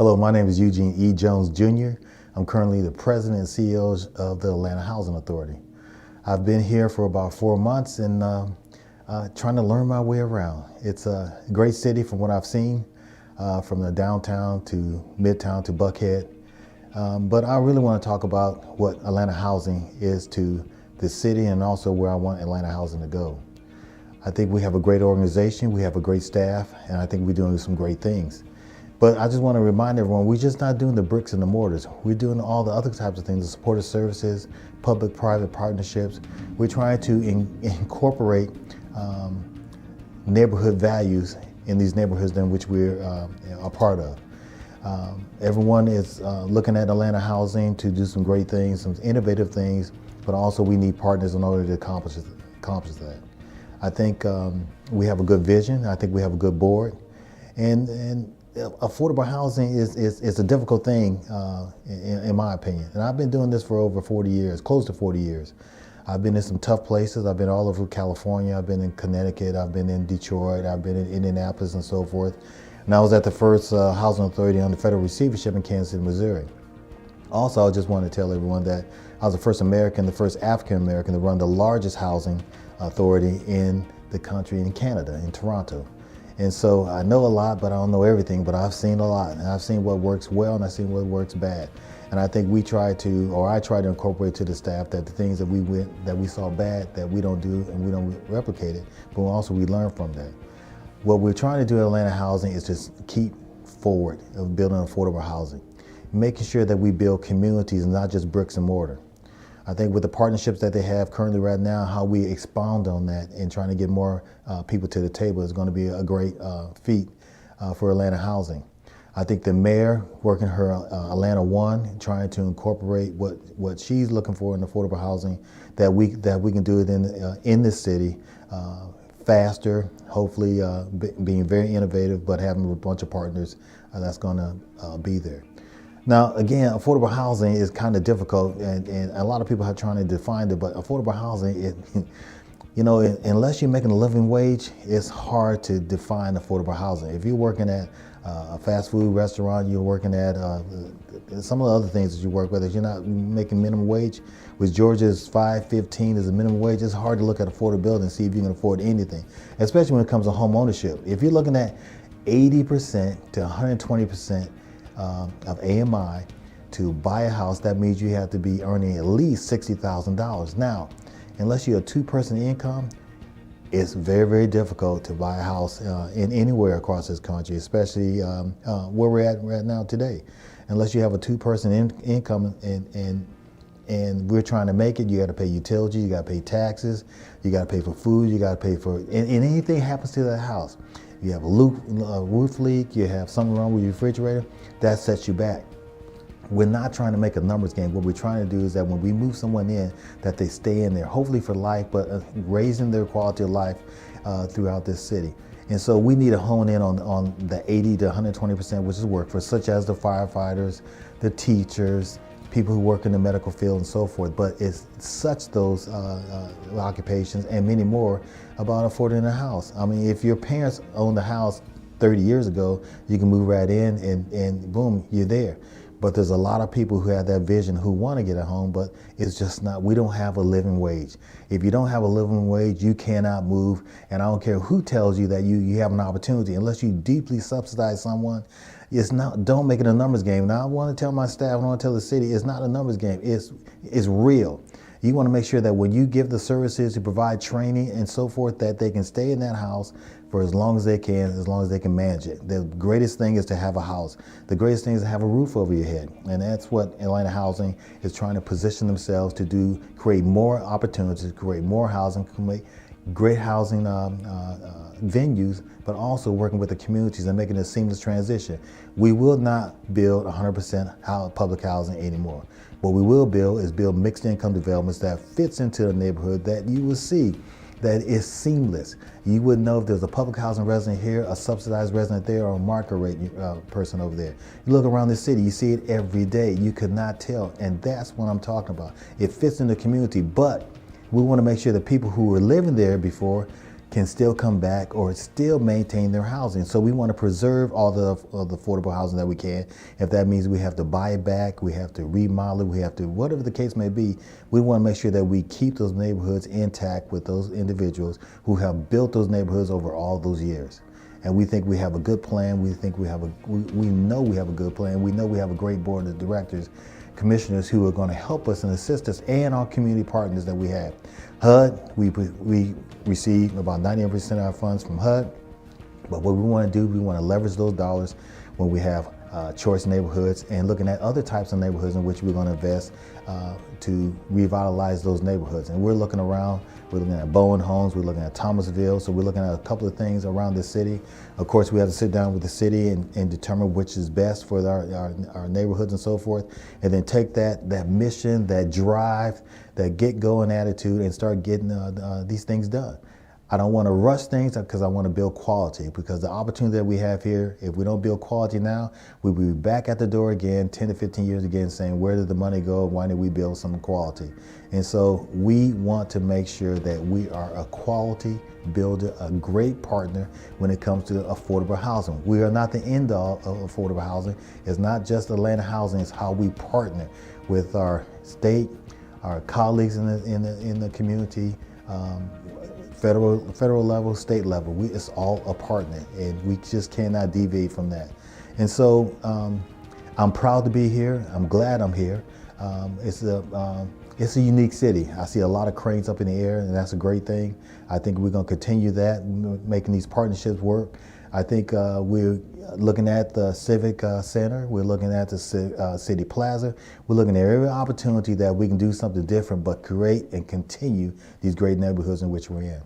Hello, my name is Eugene E Jones Jr. I'm currently the president and CEO of the Atlanta Housing Authority. I've been here for about 4 months and trying to learn my way around. It's a great city from what I've seen, from the downtown to midtown to Buckhead. But I really want to talk about what Atlanta housing is to the city and also where I want Atlanta housing to go. I think we have a great organization, we have a great staff, and I think we're doing some great things. But I just want to remind everyone, we're just not doing the bricks and the mortars. We're doing all the other types of things, the supportive services, public-private partnerships. We're trying to incorporate neighborhood values in these neighborhoods in which we're a part of. Everyone is looking at Atlanta housing to do some great things, some innovative things, but also we need partners in order to accomplish that. I think we have a good vision. I think we have a good board. And affordable housing is a difficult thing, in my opinion. And I've been doing this for over 40 years, close to 40 years. I've been in some tough places. I've been all over California. I've been in Connecticut. I've been in Detroit. I've been in Indianapolis and so forth. And I was at the first housing authority under federal receivership in Kansas City, Missouri. Also, I just want to tell everyone that I was the first American, the first African American to run the largest housing authority in the country, in Canada, in Toronto. And so I know a lot, but I don't know everything, but I've seen a lot. And I've seen what works well and I've seen what works bad. And I think I try to incorporate to the staff that the things that we saw bad, that we don't do and we don't replicate it, but also we learn from that. What we're trying to do at Atlanta Housing is just keep forward of building affordable housing, making sure that we build communities and not just bricks and mortar. I think with the partnerships that they have currently right now, how we expound on that and trying to get more people to the table is going to be a great feat for Atlanta housing. I think the mayor working her Atlanta One, trying to incorporate what she's looking for in affordable housing, that we can do it in this city faster, hopefully being very innovative, but having a bunch of partners that's going to be there. Now, again, affordable housing is kind of difficult, and a lot of people are trying to define it, but affordable housing, unless you're making a living wage, it's hard to define affordable housing. If you're working at a fast food restaurant, you're working at some of the other things that you work with, if you're not making minimum wage, with Georgia's $5.15 as a minimum wage, it's hard to look at affordability and see if you can afford anything, especially when it comes to home ownership. If you're looking at 80% to 120% of AMI to buy a house, that means you have to be earning at least $60,000. Now, unless you're a two-person income, it's very, very difficult to buy a house in anywhere across this country, especially where we're at right now today. Unless you have a two-person income and we're trying to make it, you got to pay utilities, you got to pay taxes, you got to pay for food, you got to pay for, and anything happens to that house. You have a roof leak, you have something wrong with your refrigerator, that sets you back. We're not trying to make a numbers game. What we're trying to do is that when we move someone in, that they stay in there, hopefully for life, but raising their quality of life throughout this city. And so we need to hone in on the 80 to 120%, which is workforce, such as the firefighters, the teachers, people who work in the medical field and so forth, but it's such those occupations and many more about affording a house. I mean, if your parents owned the house 30 years ago, you can move right in and boom, you're there. But there's a lot of people who have that vision who want to get a home, but it's just not, we don't have a living wage. If you don't have a living wage, you cannot move. And I don't care who tells you that you have an opportunity, unless you deeply subsidize someone, don't make it a numbers game. Now I want to tell my staff, I want to tell the city, it's not a numbers game, it's real. You want to make sure that when you give the services to provide training and so forth, that they can stay in that house for as long as they can manage it. The greatest thing is to have a house. The greatest thing is to have a roof over your head. And that's what Atlanta Housing is trying to position themselves to do, create more opportunities, create more housing, create great housing venues, but also working with the communities and making a seamless transition. We will not build 100% public housing anymore. What we will build is build mixed income developments that fits into the neighborhood, that you will see that is seamless. You wouldn't know if there's a public housing resident here, a subsidized resident there, or a market rate person over there. You look around the city, you see it every day. You could not tell, and that's what I'm talking about. It fits in the community, but we want to make sure that people who were living there before can still come back or still maintain their housing. So we want to preserve all the affordable housing that we can. If that means we have to buy it back, we have to remodel it, we have to, whatever the case may be, we want to make sure that we keep those neighborhoods intact with those individuals who have built those neighborhoods over all those years. And we think we have a good plan. We think we know we have a good plan. We know we have a great board of directors, commissioners who are going to help us and assist us, and our community partners that we have. HUD, we receive about 98% of our funds from HUD, but what we want to do, we want to leverage those dollars when we have choice neighborhoods and looking at other types of neighborhoods in which we're going to invest to revitalize those neighborhoods. And we're looking around, we're looking at Bowen Homes, we're looking at Thomasville, so we're looking at a couple of things around the city. Of course, we have to sit down with the city and determine which is best for our neighborhoods and so forth, and then take that mission, that drive, that get-going attitude and start getting these things done. I don't want to rush things because I want to build quality, because the opportunity that we have here, if we don't build quality now, we'll be back at the door again 10 to 15 years again saying, where did the money go? Why did we build some quality? And so we want to make sure that we are a quality builder, a great partner when it comes to affordable housing. We are not the end all of affordable housing. It's not just Atlanta housing, it's how we partner with our state, our colleagues in the community, federal level, state level. It's all a partner, and we just cannot deviate from that. And so I'm proud to be here. I'm glad I'm here. It's a unique city. I see a lot of cranes up in the air, and that's a great thing. I think we're going to continue that, making these partnerships work. I think we're looking at the Civic Center. We're looking at the City Plaza. We're looking at every opportunity that we can do something different, but create and continue these great neighborhoods in which we're in.